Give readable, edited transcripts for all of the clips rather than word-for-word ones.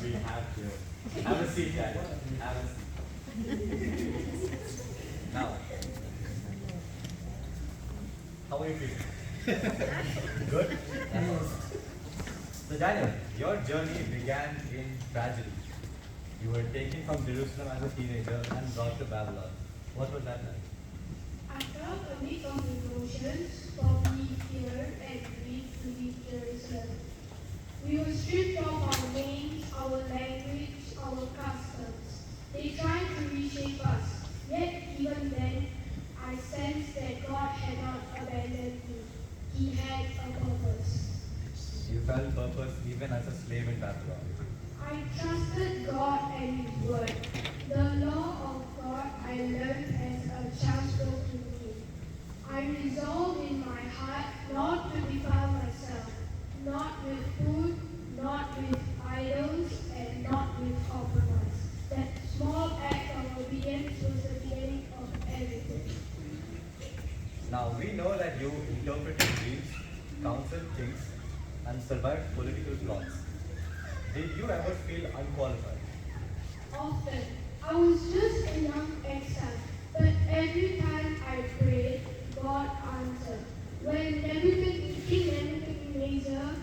we have here. Have a seat, Daniel. Have a seat. Now, how are you feeling? Good? So Daniel, your journey began in tragedy. You were taken from Jerusalem as a teenager and brought to Babylon. What was that like? I felt a mix of emotions, probably fear and grief to leave Jerusalem. We were stripped of our names, our language, our customs. They tried to reshape us, yet even then, I sensed that God had not abandoned me. He had a purpose. You felt purpose even as a slave in Babylon. I trusted God and His Word. The law of God I learned as a child spoke to me. I resolved in my heart not to defile myself, not with food, not with idols, and not with compromise. That small act of obedience was the beginning of everything. Now we know that you interpreted dreams, counseled kings, and survived political plots. Did you ever feel unqualified? Often, I was just a young exile, but every time I prayed, God answered. When Nebuchadnezzar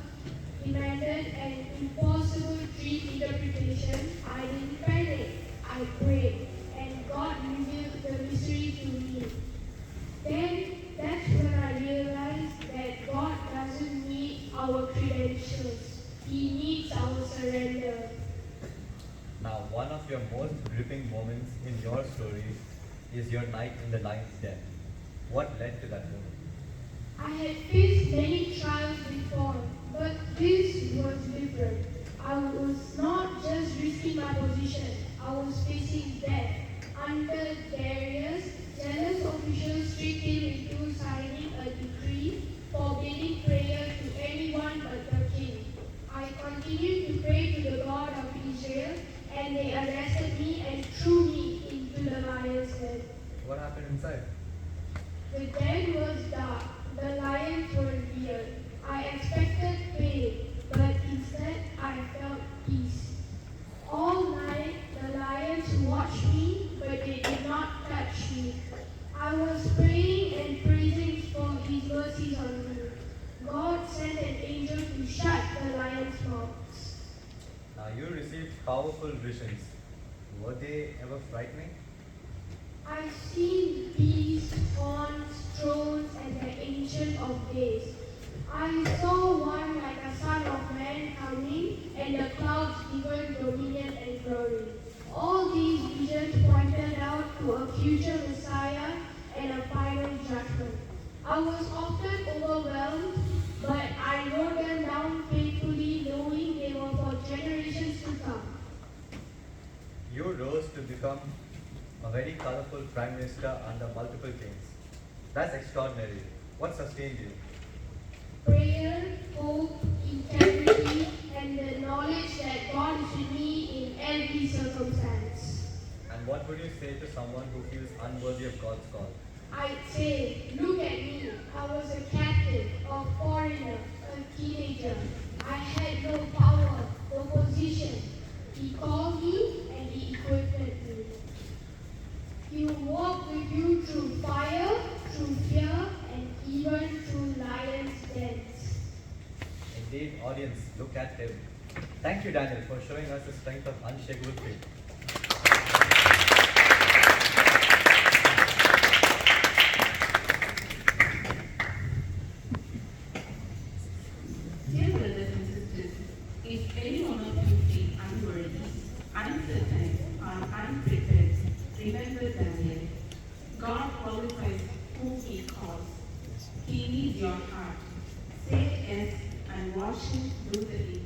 demanded an impossible dream interpretation, I didn't panic. I prayed, and God revealed the mystery to me. Then, that's when I realized that God doesn't need our credentials. He needs our surrender. Now, one of your most gripping moments in your story is your night in the lion's den. What led to that moment? I had faced many trials before, but this was different. I was not just risking my position, I was facing death. Under Darius, jealous officials tricked him into signing a decree forbidding prayer to anyone but the king. I continued to pray to the God of Israel, and they arrested me and threw me into the lion's den. What happened inside? The den was dark. The lions were real. I expected pain, but instead I felt peace. All night, the lions watched me, but they did not touch me. I was praying and praising for His mercies on me. God sent an angel to shut the lions' mouths. Now, you received powerful visions. Were they ever frightening? I've seen beasts, horns, thrones, and the Ancient of Days. I saw one like a son of man coming, and the clouds given dominion and glory. All these visions pointed out to a future Messiah and a final judgment. I was often overwhelmed, but I wrote them down faithfully, knowing they were for generations to come. You rose to become a very colorful prime minister under multiple kings. That's extraordinary. What sustained you? Prayer, hope, integrity, and the knowledge that God is with me in every circumstance. And what would you say to someone who feels unworthy of God's call? I'd say, look at me. I was a captive, a foreigner, a teenager. I had no power, no position. He called me and He equipped me. He will walk with you through fire, through fear, and even through lions' dens. Indeed, audience, look at him. Thank you, Daniel, for showing us the strength of unshakable faith. Dear brothers and sisters, if any one of you feel unworthy, uncertain, or unprepared, remember Daniel. God qualifies whom He calls. He needs your heart. Say yes and wash Him through the